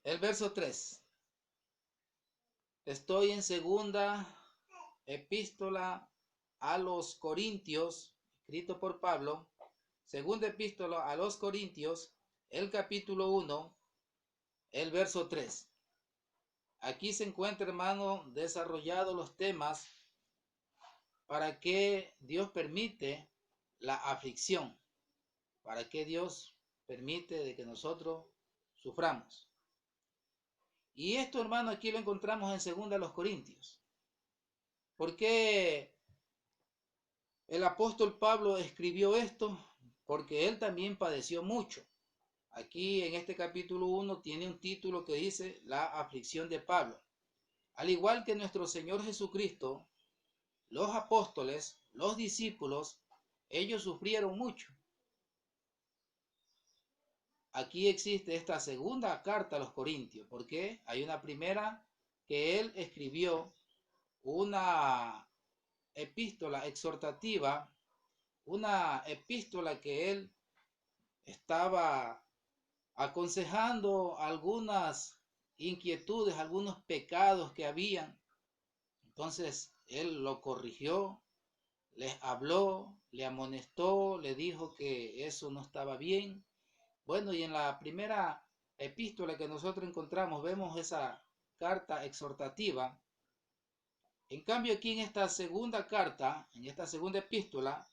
El verso 3. Estoy en segunda epístola a los Corintios, escrito por Pablo. Segunda epístola a los Corintios, el capítulo 1, el verso 3. Aquí se encuentra, hermano, desarrollados los temas para que Dios permite la aflicción, para que Dios permite de que nosotros suframos. Y esto, hermano, aquí lo encontramos en segunda a los Corintios. ¿Por qué el apóstol Pablo escribió esto? Porque él también padeció mucho. Aquí en este capítulo 1 tiene un título que dice la aflicción de Pablo. Al igual que nuestro Señor Jesucristo, los apóstoles, los discípulos, ellos sufrieron mucho. Aquí existe esta segunda carta a los Corintios, porque hay una primera que él escribió, una epístola exhortativa, una epístola que él estaba aconsejando algunas inquietudes, algunos pecados que habían. Entonces él lo corrigió, les habló, le amonestó, le dijo que eso no estaba bien. Bueno, y en la primera epístola que nosotros encontramos vemos esa carta exhortativa. En cambio, aquí en esta segunda carta, en esta segunda epístola,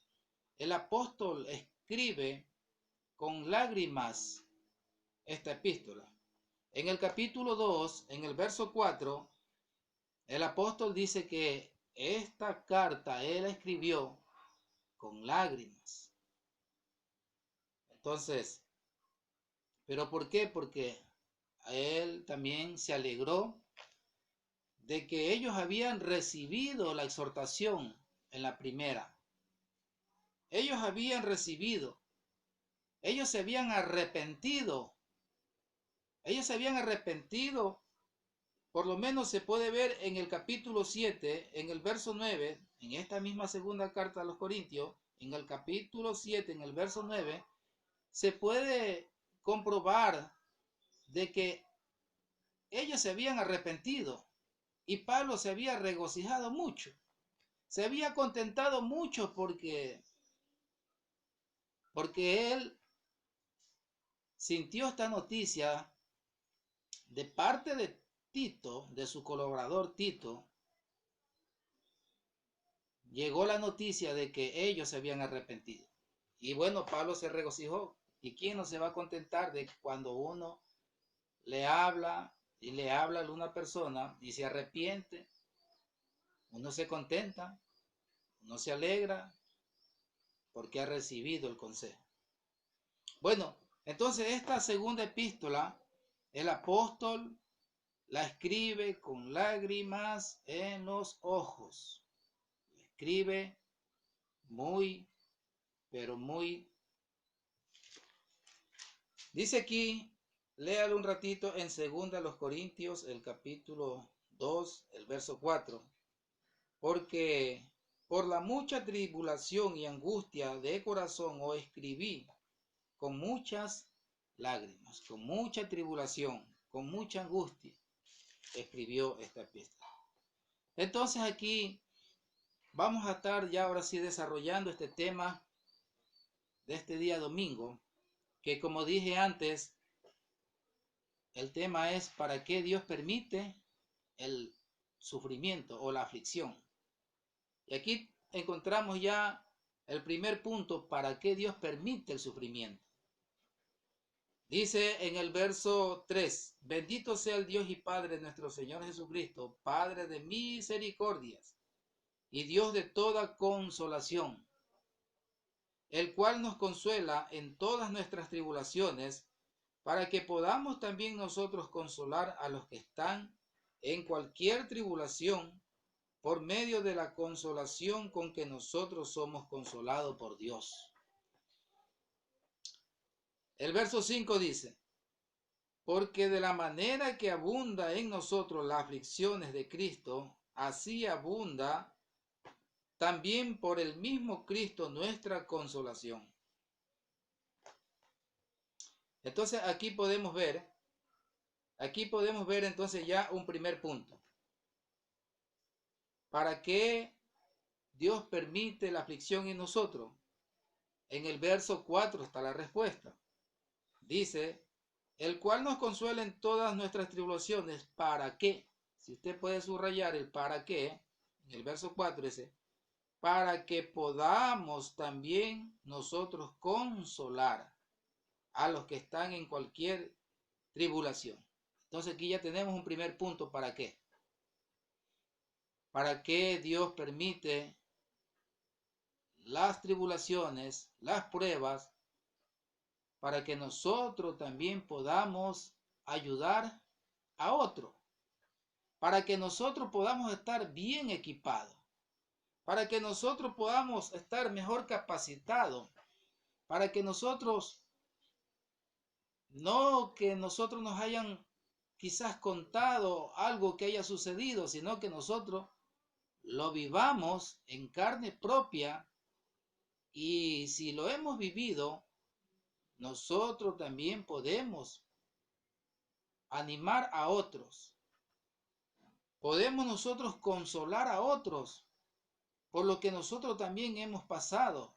el apóstol escribe con lágrimas esta epístola. En el capítulo 2, en el verso 4, el apóstol dice que esta carta él escribió con lágrimas. Entonces, ¿pero por qué? Porque él también se alegró de que ellos habían recibido la exhortación en la primera. Ellos habían recibido, ellos se habían arrepentido, por lo menos se puede ver en el capítulo 7, en el verso 9, en esta misma segunda carta a los Corintios, en el capítulo 7, en el verso 9, se puede comprobar de que ellos se habían arrepentido y Pablo se había regocijado mucho, se había contentado mucho porque él sintió esta noticia de parte de Tito, de su colaborador Tito. Llegó la noticia de que ellos se habían arrepentido. Y bueno, Pablo se regocijó. ¿Y quién no se va a contentar de que cuando uno le habla y le habla a una persona y se arrepiente? Uno se contenta, uno se alegra porque ha recibido el consejo. Bueno, entonces esta segunda epístola, el apóstol la escribe con lágrimas en los ojos. La escribe muy, pero muy. Dice aquí, léalo un ratito en segunda los Corintios, el capítulo 2, el verso 4. Porque por la mucha tribulación y angustia de corazón os escribí con muchas lágrimas, con mucha tribulación, con mucha angustia, escribió esta epístola. Entonces aquí vamos a estar ya ahora sí desarrollando este tema de este día domingo, que como dije antes, el tema es para qué Dios permite el sufrimiento o la aflicción. Y aquí encontramos ya el primer punto, para qué Dios permite el sufrimiento. Dice en el verso 3, bendito sea el Dios y Padre de nuestro Señor Jesucristo, Padre de misericordias y Dios de toda consolación, el cual nos consuela en todas nuestras tribulaciones, para que podamos también nosotros consolar a los que están en cualquier tribulación, por medio de la consolación con que nosotros somos consolados por Dios. El verso 5 dice, porque de la manera que abunda en nosotros las aflicciones de Cristo, así abunda también por el mismo Cristo nuestra consolación. Entonces aquí Aquí podemos ver entonces ya un primer punto. ¿Para qué Dios permite la aflicción en nosotros? En el verso 4 está la respuesta. Dice, el cual nos consuela en todas nuestras tribulaciones. ¿Para qué? Si usted puede subrayar el para qué, en el verso 4 dice, para que podamos también nosotros consolar a los que están en cualquier tribulación. Entonces aquí ya tenemos un primer punto. ¿Para qué? ¿Para qué Dios permite las tribulaciones, las pruebas? Para que nosotros también podamos ayudar a otro. Para que nosotros podamos estar bien equipados. Para que nosotros podamos estar mejor capacitados. Para que nosotros, no que nosotros nos hayan quizás contado algo que haya sucedido, sino que nosotros lo vivamos en carne propia, y si lo hemos vivido, nosotros también podemos animar a otros. Podemos nosotros consolar a otros por lo que nosotros también hemos pasado,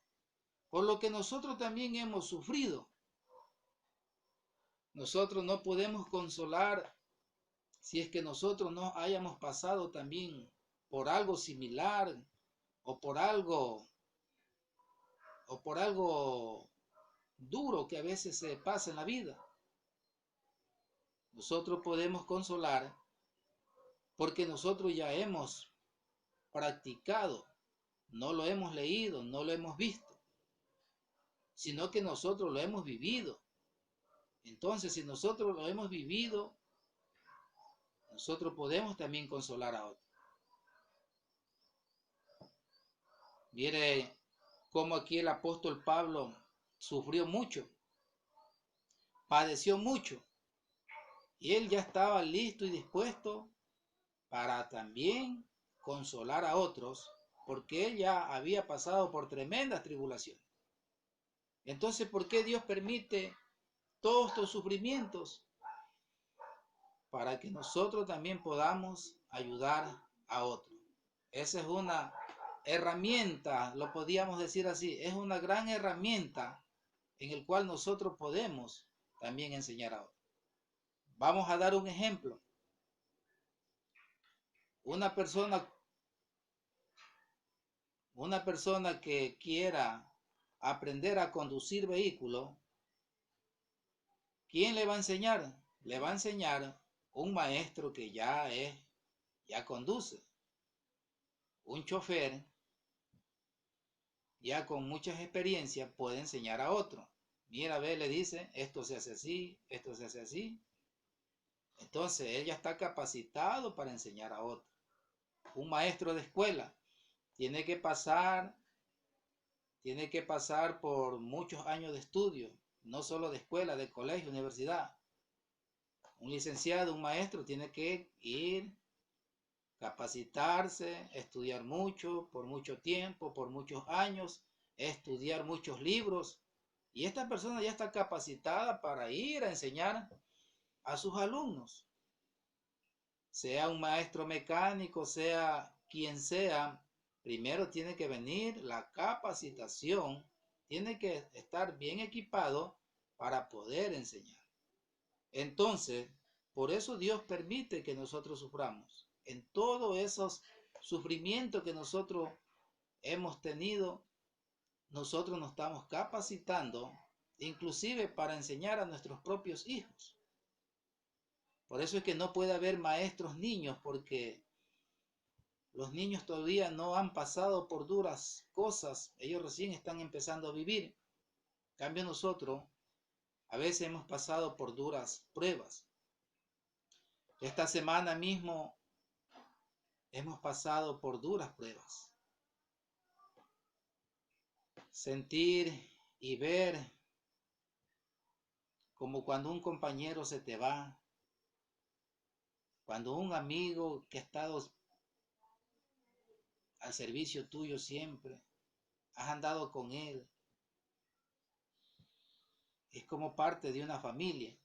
por lo que nosotros también hemos sufrido. Nosotros no podemos consolar si es que nosotros no hayamos pasado también por algo similar, o por algo duro que a veces se pasa en la vida. Nosotros podemos consolar porque nosotros ya hemos practicado, no lo hemos leído, no lo hemos visto, sino que nosotros lo hemos vivido. Entonces, si nosotros lo hemos vivido, nosotros podemos también consolar a otros. Mire cómo aquí el apóstol Pablo sufrió mucho, padeció mucho, y él ya estaba listo y dispuesto para también consolar a otros, porque él ya había pasado por tremendas tribulaciones. Entonces, ¿por qué Dios permite todos estos sufrimientos? Para que nosotros también podamos ayudar a otros. Esa es una herramienta, lo podríamos decir así, es una gran herramienta en el cual nosotros podemos también enseñar a otros. Vamos a dar un ejemplo. Una persona que quiera aprender a conducir vehículo, ¿quién le va a enseñar? Le va a enseñar un maestro que ya conduce. Un chofer ya con muchas experiencias puede enseñar a otro. Mira, ve, le dice, esto se hace así, esto se hace así. Entonces, él ya está capacitado para enseñar a otro. Un maestro de escuela tiene que pasar por muchos años de estudio, no solo de escuela, de colegio, universidad. Un licenciado, un maestro tiene que ir, capacitarse, estudiar mucho, por mucho tiempo, por muchos años, estudiar muchos libros. Y esta persona ya está capacitada para ir a enseñar a sus alumnos. Sea un maestro mecánico, sea quien sea, primero tiene que venir la capacitación, tiene que estar bien equipado para poder enseñar. Entonces, por eso Dios permite que nosotros suframos. En todos esos sufrimientos que nosotros hemos tenido, nosotros nos estamos capacitando, inclusive para enseñar a nuestros propios hijos. Por eso es que no puede haber maestros niños, porque los niños todavía no han pasado por duras cosas, ellos recién están empezando a vivir. En cambio nosotros a veces hemos pasado por duras pruebas. Esta semana mismo hemos pasado por duras pruebas. Sentir y ver como cuando un compañero se te va, cuando un amigo que ha estado al servicio tuyo siempre, has andado con él, es como parte de una familia.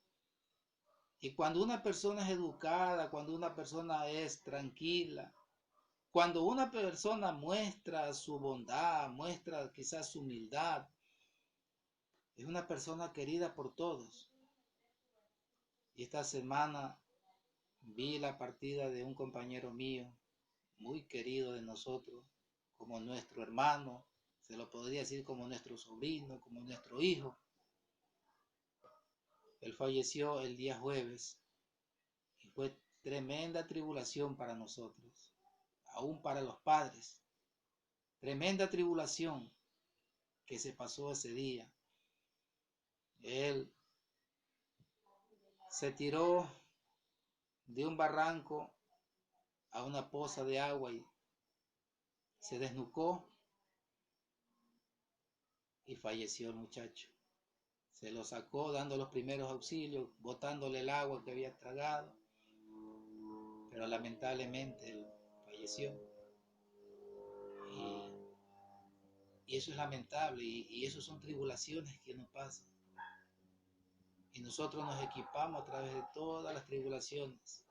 Y cuando una persona es educada, cuando una persona es tranquila, cuando una persona muestra su bondad, muestra quizás su humildad, es una persona querida por todos. Y esta semana vi la partida de un compañero mío, muy querido de nosotros, como nuestro hermano, se lo podría decir como nuestro sobrino, como nuestro hijo. Él falleció el día jueves y fue tremenda tribulación para nosotros, aún para los padres. Tremenda tribulación que se pasó ese día. Él se tiró de un barranco a una poza de agua y se desnucó y falleció el muchacho. Se lo sacó dando los primeros auxilios, botándole el agua que había tragado, pero lamentablemente él falleció. Y eso es lamentable, y eso son tribulaciones que nos pasan. Y nosotros nos equipamos a través de todas las tribulaciones.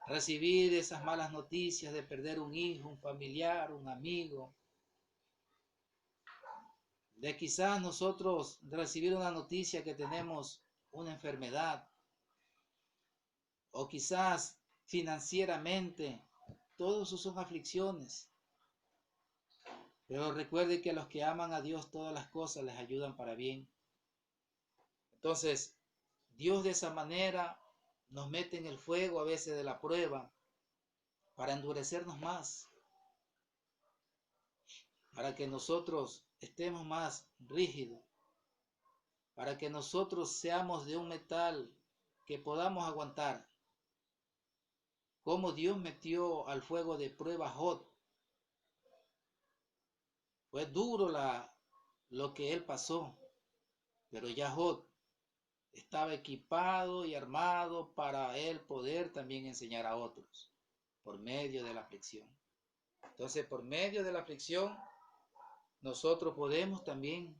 Recibir esas malas noticias de perder un hijo, un familiar, un amigo, de quizás nosotros recibir una noticia que tenemos una enfermedad, o quizás financieramente, todos esos son aflicciones. Pero recuerde que a los que aman a Dios todas las cosas les ayudan para bien. Entonces, Dios de esa manera nos mete en el fuego a veces de la prueba para endurecernos más, para que nosotros estemos más rígidos, para que nosotros seamos de un metal que podamos aguantar. Como Dios metió al fuego de prueba a Job. Fue duro lo que él pasó, pero ya Job estaba equipado y armado para él poder también enseñar a otros por medio de la aflicción. Entonces, por medio de la aflicción, nosotros podemos también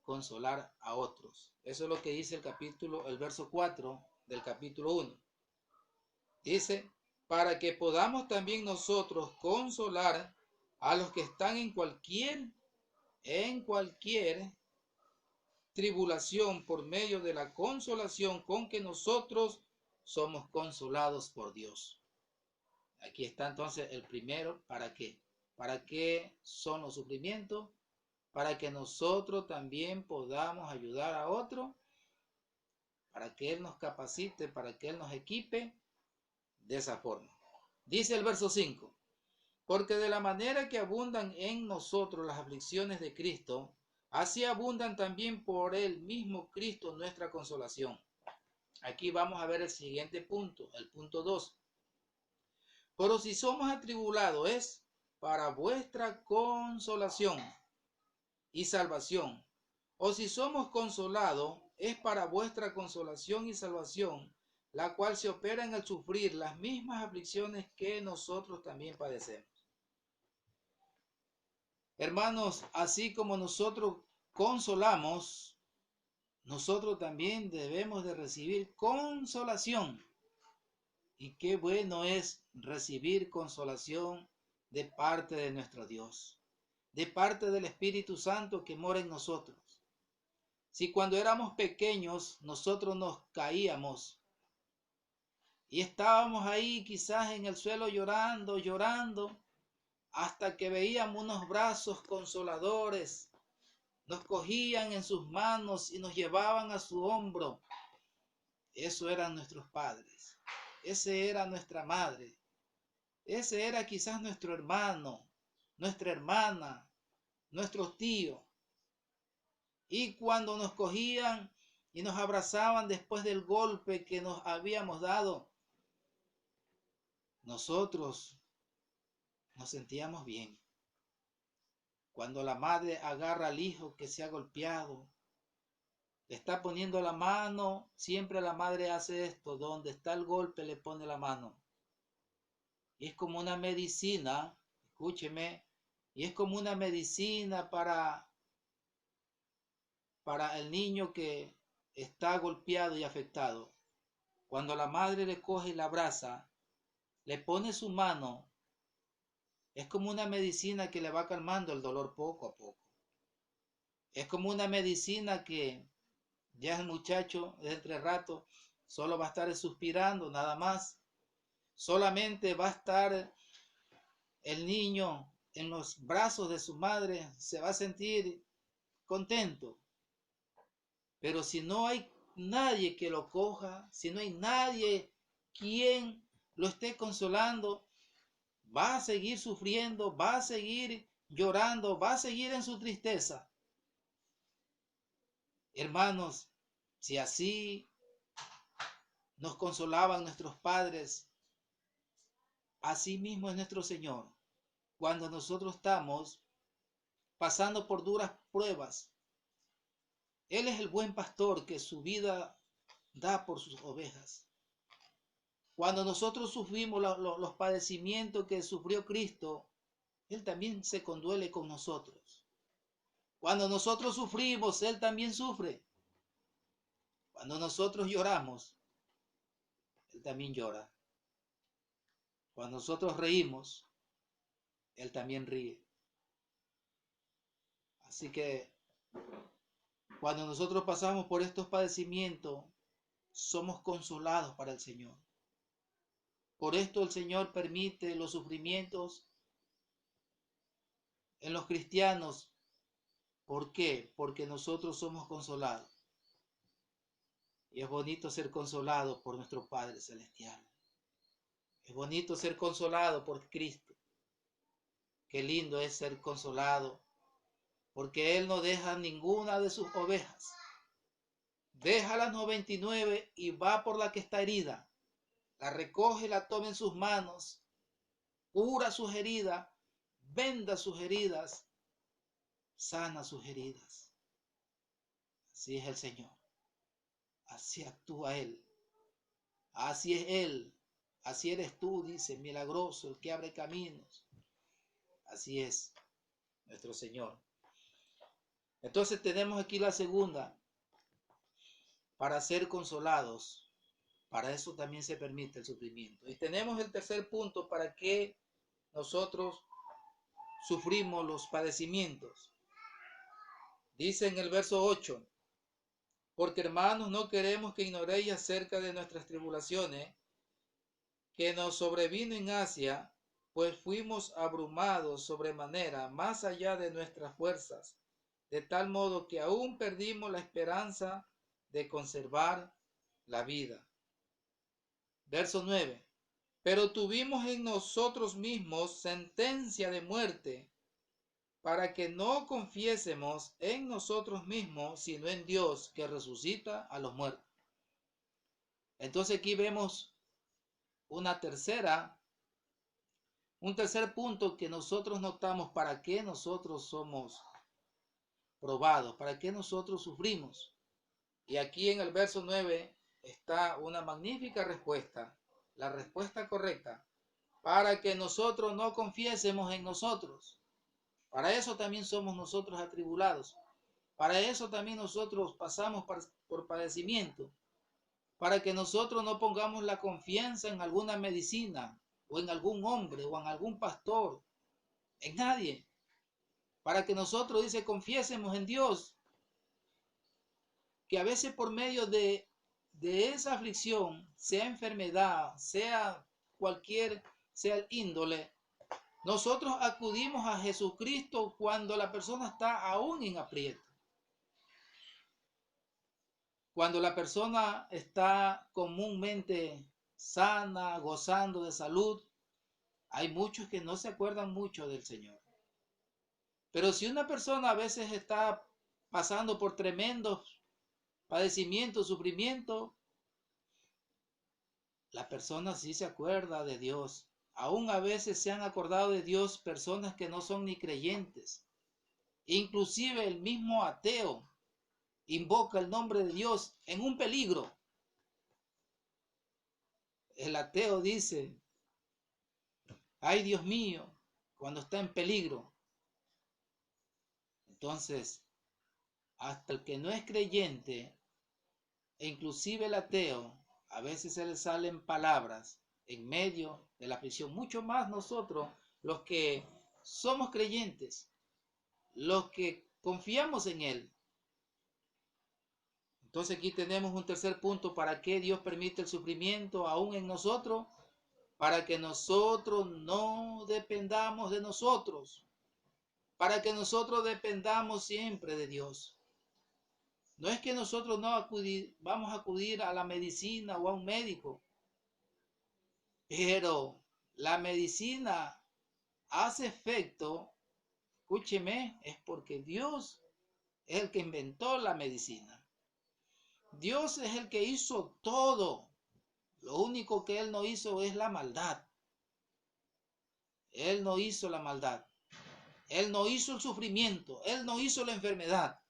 consolar a otros. Eso es lo que dice el verso 4 del capítulo 1. Dice, para que podamos también nosotros consolar a los que están en cualquier tribulación por medio de la consolación con que nosotros somos consolados por Dios. Aquí está entonces el primero, ¿para qué? ¿Para qué son los sufrimientos? Para que nosotros también podamos ayudar a otro, para que Él nos capacite, para que Él nos equipe de esa forma. Dice el verso 5, porque de la manera que abundan en nosotros las aflicciones de Cristo, así abundan también por el mismo Cristo nuestra consolación. Aquí vamos a ver el siguiente punto, el punto 2. Pero si somos atribulados es para vuestra consolación y salvación. O si somos consolados es para vuestra consolación y salvación, la cual se opera en el sufrir las mismas aflicciones que nosotros también padecemos. Hermanos, así como nosotros consolamos, nosotros también debemos de recibir consolación. Y qué bueno es recibir consolación de parte de nuestro Dios, de parte del Espíritu Santo que mora en nosotros. Si cuando éramos pequeños nosotros nos caíamos y estábamos ahí quizás en el suelo llorando, hasta que veíamos unos brazos consoladores, nos cogían en sus manos y nos llevaban a su hombro. Eso eran nuestros padres, ese era nuestra madre, ese era quizás nuestro hermano, nuestra hermana, nuestros tíos. Y cuando nos cogían y nos abrazaban después del golpe que nos habíamos dado, nosotros nos sentíamos bien. Cuando la madre agarra al hijo que se ha golpeado, le está poniendo la mano, siempre la madre hace esto, donde está el golpe le pone la mano. Y es como una medicina, escúcheme, y es como una medicina para el niño que está golpeado y afectado. Cuando la madre le coge y la abraza, le pone su mano, es como una medicina que le va calmando el dolor poco a poco. Es como una medicina que ya el muchacho de entre rato solo va a estar suspirando, nada más. Solamente va a estar el niño en los brazos de su madre, se va a sentir contento. Pero si no hay nadie que lo coja, si no hay nadie quien lo esté consolando, va a seguir sufriendo, va a seguir llorando, va a seguir en su tristeza. Hermanos, si así nos consolaban nuestros padres, así mismo es nuestro Señor. Cuando nosotros estamos pasando por duras pruebas, Él es el buen pastor que su vida da por sus ovejas. Cuando nosotros sufrimos los padecimientos que sufrió Cristo, Él también se conduele con nosotros. Cuando nosotros sufrimos, Él también sufre. Cuando nosotros lloramos, Él también llora. Cuando nosotros reímos, Él también ríe. Así que cuando nosotros pasamos por estos padecimientos, somos consolados para el Señor. Por esto el Señor permite los sufrimientos en los cristianos. ¿Por qué? Porque nosotros somos consolados. Y es bonito ser consolado por nuestro Padre Celestial. Es bonito ser consolado por Cristo. Qué lindo es ser consolado, porque Él no deja ninguna de sus ovejas. Deja las 99 y va por la que está herida. La recoge, la toma en sus manos, cura sus heridas, venda sus heridas, sana sus heridas. Así es el Señor. Así actúa Él. Así es Él. Así eres tú, dice, milagroso, el que abre caminos. Así es nuestro Señor. Entonces tenemos aquí la segunda. Para ser consolados, para eso también se permite el sufrimiento. Y tenemos el tercer punto, para que nosotros sufrimos los padecimientos. Dice en el verso 8, porque hermanos, no queremos que ignoréis acerca de nuestras tribulaciones, que nos sobrevino en Asia, pues fuimos abrumados sobremanera, más allá de nuestras fuerzas, de tal modo que aún perdimos la esperanza de conservar la vida. Verso 9. Pero tuvimos en nosotros mismos sentencia de muerte, para que no confiésemos en nosotros mismos, sino en Dios, que resucita a los muertos. Entonces aquí vemos un tercer punto que nosotros notamos para qué nosotros somos probados, para qué nosotros sufrimos. Y aquí en el verso 9 está una magnífica respuesta, la respuesta correcta, para que nosotros no confiésemos en nosotros. Para eso también somos nosotros atribulados. Para eso también nosotros pasamos por padecimiento. Para que nosotros no pongamos la confianza en alguna medicina, o en algún hombre, o en algún pastor, en nadie. Para que nosotros, dice, confiésemos en Dios. Que a veces por medio de esa aflicción, sea enfermedad, sea el índole, nosotros acudimos a Jesucristo cuando la persona está aún en aprieto. Cuando la persona está comúnmente sana, gozando de salud, hay muchos que no se acuerdan mucho del Señor. Pero si una persona a veces está pasando por tremendos padecimientos, sufrimientos, la persona sí se acuerda de Dios. Aún a veces se han acordado de Dios personas que no son ni creyentes. Inclusive el mismo ateo invoca el nombre de Dios en un peligro. El ateo dice, ay Dios mío, cuando está en peligro. Entonces, hasta el que no es creyente, e inclusive el ateo, a veces se les salen palabras en medio de la prisión, mucho más nosotros, los que somos creyentes, los que confiamos en Él. Entonces aquí tenemos un tercer punto: ¿para qué Dios permite el sufrimiento aún en nosotros? Para que nosotros no dependamos de nosotros, para que nosotros dependamos siempre de Dios. No es que nosotros no vamos a acudir a la medicina o a un médico, pero la medicina hace efecto, escúcheme, es porque Dios es el que inventó la medicina. Dios es el que hizo todo. Lo único que Él no hizo es la maldad. Él no hizo la maldad. Él no hizo el sufrimiento. Él no hizo la enfermedad.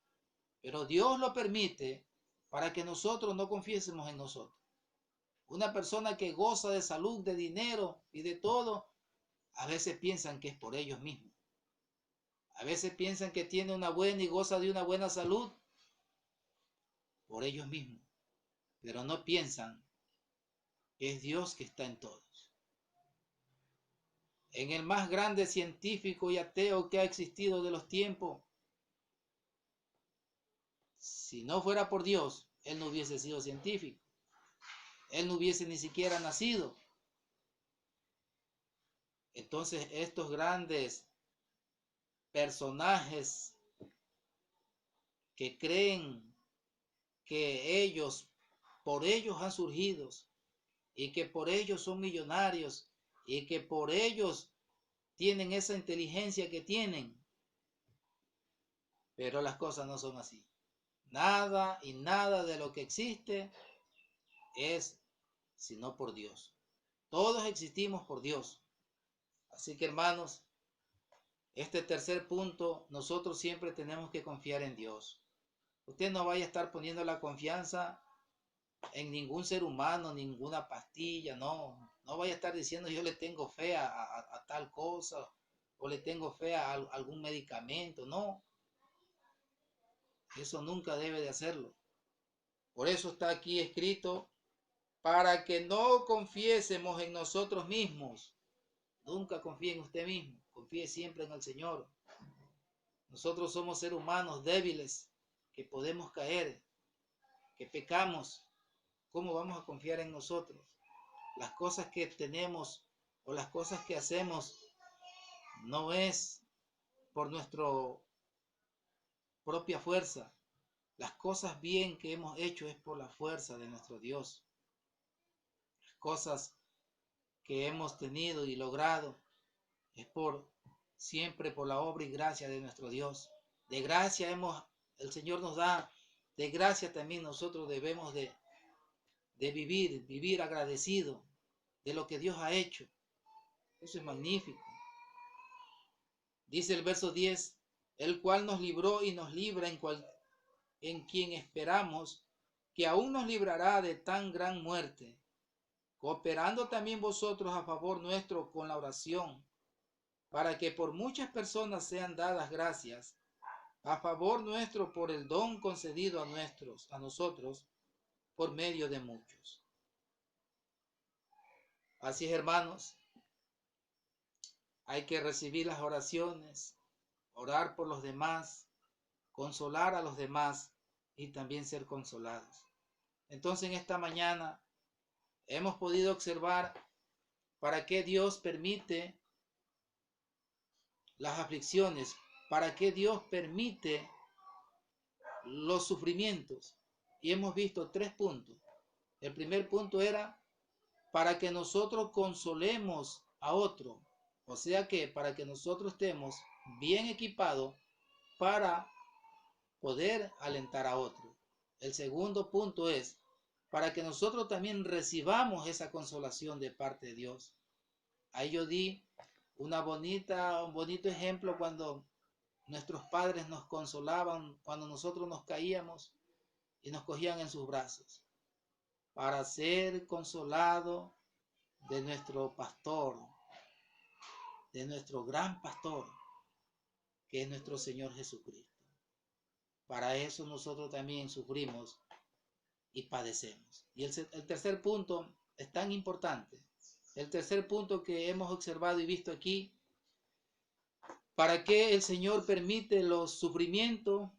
Pero Dios lo permite para que nosotros no confiésemos en nosotros. Una persona que goza de salud, de dinero y de todo, a veces piensan que es por ellos mismos. A veces piensan que tiene una buena y goza de una buena salud por ellos mismos. Pero no piensan que es Dios que está en todos. En el más grande científico y ateo que ha existido de los tiempos, si no fuera por Dios, él no hubiese sido científico. Él no hubiese ni siquiera nacido. Entonces estos grandes personajes que creen que por ellos han surgido y que por ellos son millonarios y que por ellos tienen esa inteligencia que tienen, pero las cosas no son así. Nada y nada de lo que existe es sino por Dios. Todos existimos por Dios. Así que, hermanos, este tercer punto, nosotros siempre tenemos que confiar en Dios. Usted no vaya a estar poniendo la confianza en ningún ser humano, ninguna pastilla, no. No vaya a estar diciendo yo le tengo fe a tal cosa o le tengo fe a algún medicamento, no. Eso nunca debe de hacerlo. Por eso está aquí escrito: para que no confiésemos en nosotros mismos. Nunca confíe en usted mismo, confíe siempre en el Señor. Nosotros somos seres humanos débiles, que podemos caer, que pecamos. ¿Cómo vamos a confiar en nosotros? Las cosas que tenemos o las cosas que hacemos no es por nuestra propia fuerza. Las cosas bien que hemos hecho es por la fuerza de nuestro Dios. Las cosas que hemos tenido y logrado es siempre por la obra y gracia de nuestro Dios. De gracia el Señor nos da, de gracia también nosotros debemos de vivir agradecido de lo que Dios ha hecho. Eso es magnífico. Dice el verso 10, el cual nos libró y nos libra en quien esperamos, que aún nos librará de tan gran muerte, cooperando también vosotros a favor nuestro con la oración, para que por muchas personas sean dadas gracias a favor nuestro por el don concedido a nosotros por medio de muchos. Así es, hermanos, hay que recibir las oraciones, orar por los demás, consolar a los demás y también ser consolados. Entonces en esta mañana hemos podido observar para qué Dios permite las aflicciones, para qué Dios permite los sufrimientos. Y hemos visto 3 puntos. El primer punto era para que nosotros consolemos a otro. O sea que para que nosotros estemos bien equipados para poder alentar a otro. El segundo punto es para que nosotros también recibamos esa consolación de parte de Dios. Ahí yo di un bonito ejemplo cuando nuestros padres nos consolaban, cuando nosotros nos caíamos y nos cogían en sus brazos, para ser consolado de nuestro pastor, de nuestro gran pastor, que es nuestro Señor Jesucristo. Para eso nosotros también sufrimos y padecemos. Y el tercer punto es tan importante. El tercer punto que hemos observado y visto aquí, ¿para qué el Señor permite los sufrimientos?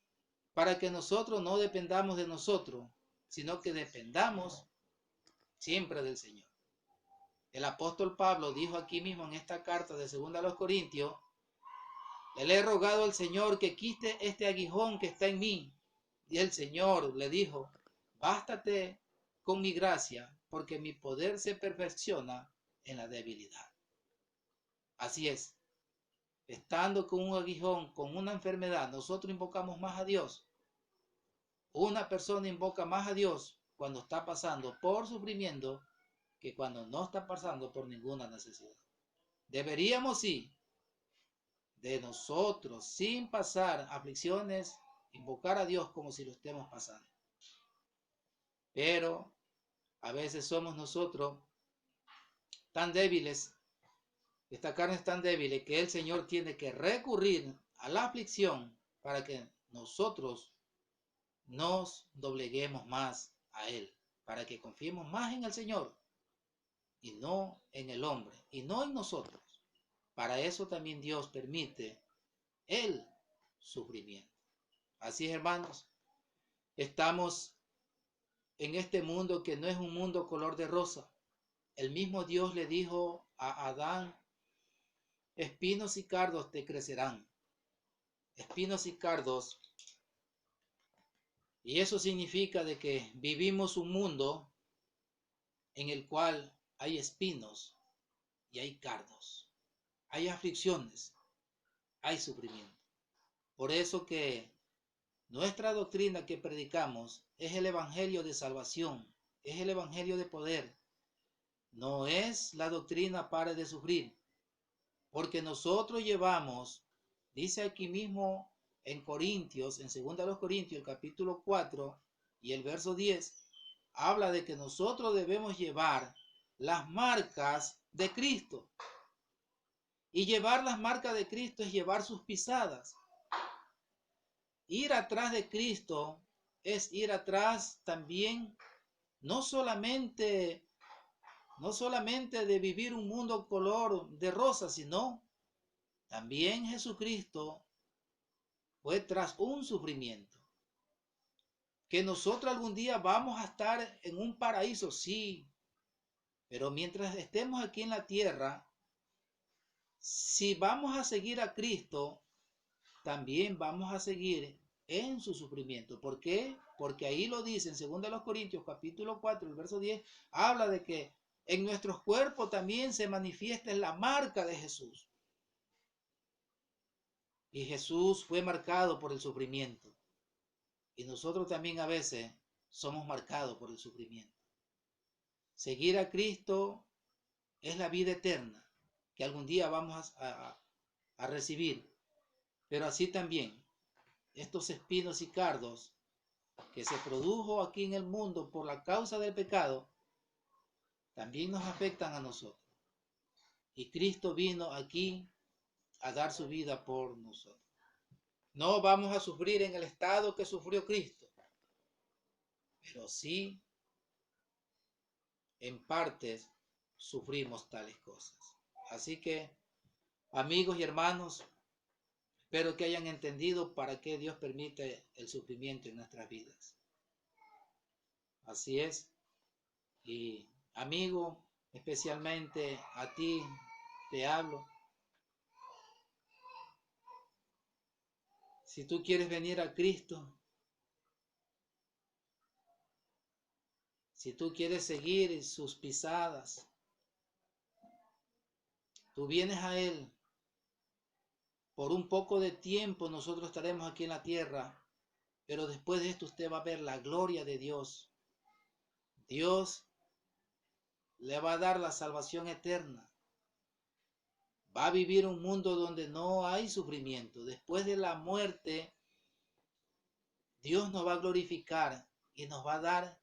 Para que nosotros no dependamos de nosotros, sino que dependamos siempre del Señor. El apóstol Pablo dijo aquí mismo en esta carta de 2 a los Corintios: le he rogado al Señor que quite este aguijón que está en mí. Y el Señor le dijo: bástate con mi gracia, porque mi poder se perfecciona en la debilidad. Así es. Estando con un aguijón, con una enfermedad, nosotros invocamos más a Dios. Una persona invoca más a Dios cuando está pasando por sufrimiento que cuando no está pasando por ninguna necesidad. Deberíamos, sí, de nosotros, sin pasar aflicciones, invocar a Dios como si lo estemos pasando. Pero a veces somos nosotros tan débiles, esta carne es tan débil que el Señor tiene que recurrir a la aflicción para que nosotros nos dobleguemos más a Él, para que confiemos más en el Señor y no en el hombre, y no en nosotros. Para eso también Dios permite el sufrimiento. Así es, hermanos, estamos en este mundo que no es un mundo color de rosa. El mismo Dios le dijo a Adán: espinos y cardos te crecerán. Espinos y cardos. Y eso significa de que vivimos un mundo en el cual hay espinos y hay cardos. Hay aflicciones, hay sufrimiento. Por eso que nuestra doctrina que predicamos es el evangelio de salvación, es el evangelio de poder. No es la doctrina para de sufrir, porque nosotros llevamos, dice aquí mismo en Corintios, en 2 Corintios, el capítulo 4 y el verso 10, habla de que nosotros debemos llevar las marcas de Cristo. Y llevar las marcas de Cristo es llevar sus pisadas. Ir atrás de Cristo es ir atrás también, no solamente de vivir un mundo color de rosa, sino también Jesucristo fue tras un sufrimiento. Que nosotros algún día vamos a estar en un paraíso, sí, pero mientras estemos aquí en la tierra, si vamos a seguir a Cristo, también vamos a seguir en su sufrimiento. ¿Por qué? Porque ahí lo dice en 2 Corintios capítulo 4, el verso 10, habla de que en nuestros cuerpos también se manifiesta la marca de Jesús. Y Jesús fue marcado por el sufrimiento. Y nosotros también a veces somos marcados por el sufrimiento. Seguir a Cristo es la vida eterna que algún día vamos a recibir. Pero así también, estos espinos y cardos que se produjo aquí en el mundo por la causa del pecado, también nos afectan a nosotros. Y Cristo vino aquí a dar su vida por nosotros. No vamos a sufrir en el estado que sufrió Cristo, pero sí, en partes, sufrimos tales cosas. Así que, amigos y hermanos, espero que hayan entendido para qué Dios permite el sufrimiento en nuestras vidas. Así es. Y amigo, especialmente a ti te hablo. Si tú quieres venir a Cristo, si tú quieres seguir sus pisadas, tú vienes a Él. Por un poco de tiempo nosotros estaremos aquí en la tierra, pero después de esto usted va a ver la gloria de Dios. Dios le va a dar la salvación eterna. Va a vivir un mundo donde no hay sufrimiento. Después de la muerte, Dios nos va a glorificar y nos va a dar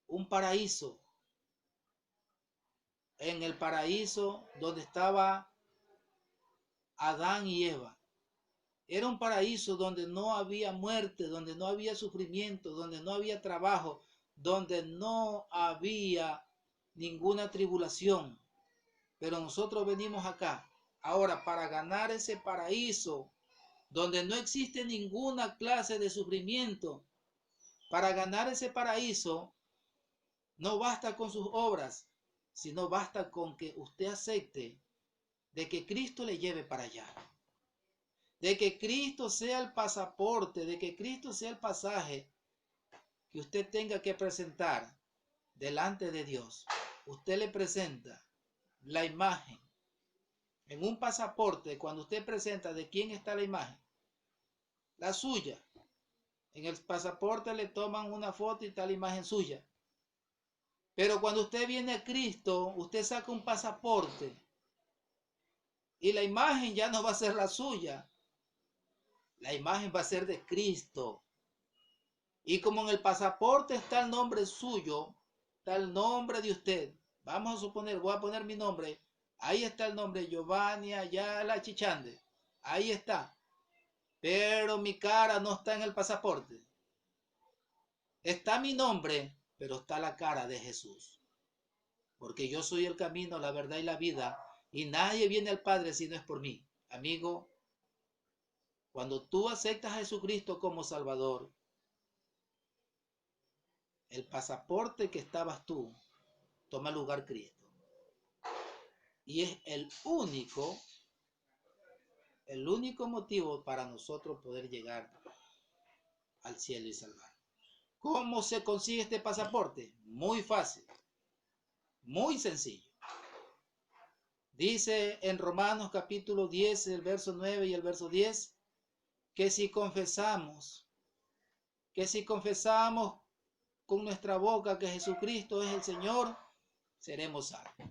un paraíso. En el paraíso donde estaba Adán y Eva. Era un paraíso donde no había muerte, donde no había sufrimiento, donde no había trabajo, donde no había ninguna tribulación. Pero nosotros venimos acá ahora para ganar ese paraíso donde no existe ninguna clase de sufrimiento. Para ganar ese paraíso no basta con sus obras, sino basta con que usted acepte de que Cristo le lleve para allá. De que Cristo sea el pasaporte, de que Cristo sea el pasaje que usted tenga que presentar delante de Dios. Usted le presenta la imagen. En un pasaporte, cuando usted presenta de quién está la imagen, la suya. En el pasaporte le toman una foto y está la imagen suya. Pero cuando usted viene a Cristo, usted saca un pasaporte y la imagen ya no va a ser la suya. La imagen va a ser de Cristo. Y como en el pasaporte está el nombre suyo, está el nombre de usted. Vamos a suponer, voy a poner mi nombre. Ahí está el nombre, Giovanni Ayala Chichande. Ahí está. Pero mi cara no está en el pasaporte. Está mi nombre, pero está la cara de Jesús. Porque yo soy el camino, la verdad y la vida. Y nadie viene al Padre si no es por mí. Amigo, cuando tú aceptas a Jesucristo como Salvador, el pasaporte que estabas tú, toma lugar Cristo. Y es el único motivo para nosotros poder llegar al cielo y salvar. ¿Cómo se consigue este pasaporte? Muy fácil, muy sencillo. Dice en Romanos capítulo 10, el verso 9 y el verso 10, que si confesamos con nuestra boca que Jesucristo es el Señor, seremos salvos.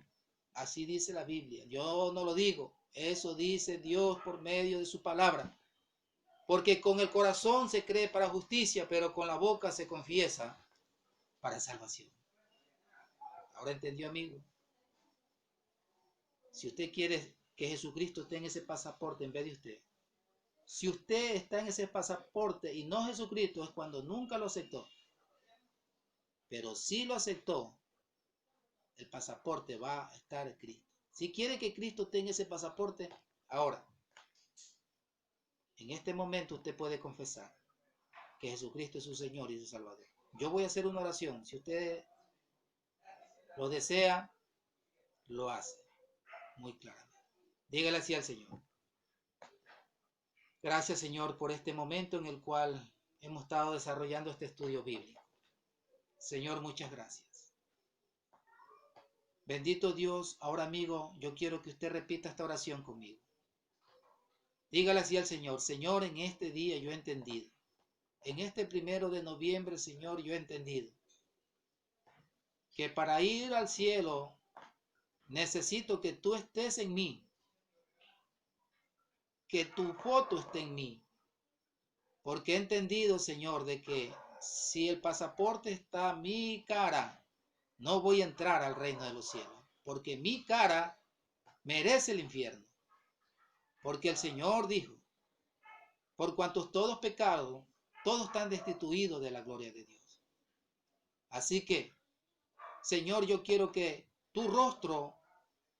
Así dice la Biblia. Yo no lo digo. Eso dice Dios por medio de su palabra. Porque con el corazón se cree para justicia, pero con la boca se confiesa para salvación. ¿Ahora entendió, amigo? Si usted quiere que Jesucristo esté en ese pasaporte en vez de usted, si usted está en ese pasaporte y no Jesucristo, es cuando nunca lo aceptó. Pero si lo aceptó, el pasaporte va a estar en Cristo. Si quiere que Cristo tenga ese pasaporte, ahora, en este momento usted puede confesar que Jesucristo es su Señor y su Salvador. Yo voy a hacer una oración. Si usted lo desea, lo hace muy claramente. Dígale así al Señor. Gracias, Señor, por este momento en el cual hemos estado desarrollando este estudio bíblico. Señor, muchas gracias. Bendito Dios, ahora amigo, yo quiero que usted repita esta oración conmigo. Dígale así al Señor. Señor, en este día yo he entendido. En este 1 de noviembre, Señor, yo he entendido que para ir al cielo necesito que tú estés en mí, que tu foto esté en mí, porque he entendido, Señor, de que si el pasaporte está a mi cara, no voy a entrar al reino de los cielos, porque mi cara merece el infierno, porque el Señor dijo, por cuantos todos pecados, todos están destituidos de la gloria de Dios. Así que, Señor, yo quiero que tu rostro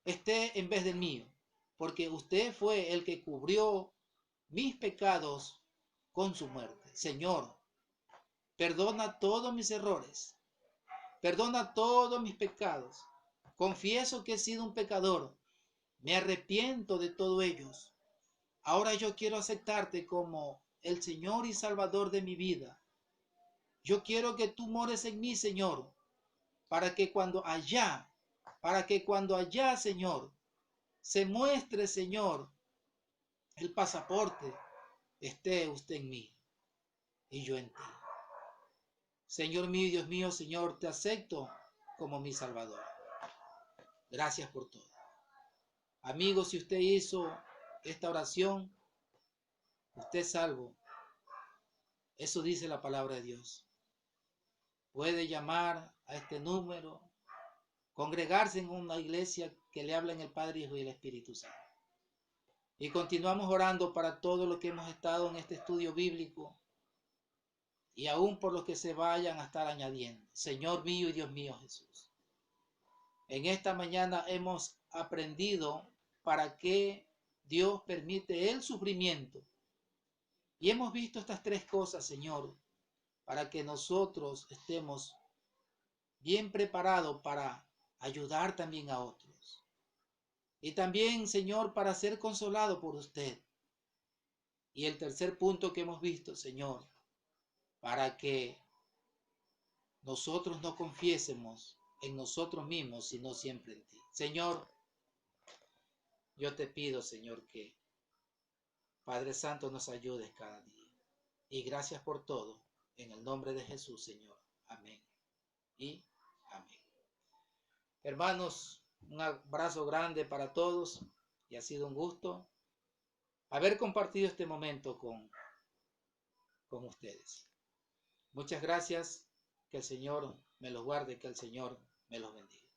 esté en vez del mío, porque usted fue el que cubrió mis pecados con su muerte. Señor, perdona todos mis errores, perdona todos mis pecados. Confieso que he sido un pecador, me arrepiento de todos ellos. Ahora yo quiero aceptarte como el Señor y Salvador de mi vida. Yo quiero que tú mores en mí, Señor, para que cuando allá, Señor, se muestre, Señor, el pasaporte, esté usted en mí y yo en ti. Señor mío y Dios mío, Señor, te acepto como mi Salvador. Gracias por todo. Amigo, si usted hizo esta oración, usted es salvo. Eso dice la palabra de Dios. Puede llamar a este número, congregarse en una iglesia que le habla en el Padre, Hijo y el Espíritu Santo. Y continuamos orando para todo lo que hemos estado en este estudio bíblico y aún por los que se vayan a estar añadiendo. Señor mío y Dios mío Jesús, en esta mañana hemos aprendido para qué Dios permite el sufrimiento. Y hemos visto estas tres cosas, Señor, para que nosotros estemos bien preparados para ayudar también a otros. Y también, Señor, para ser consolado por usted. Y el tercer punto que hemos visto, Señor, para que nosotros no confiésemos en nosotros mismos, sino siempre en ti. Señor, yo te pido, Señor, que Padre Santo nos ayudes cada día. Y gracias por todo. En el nombre de Jesús, Señor. Amén. Y amén. Hermanos, un abrazo grande para todos y ha sido un gusto haber compartido este momento con ustedes. Muchas gracias. Que el Señor me los guarde, que el Señor me los bendiga.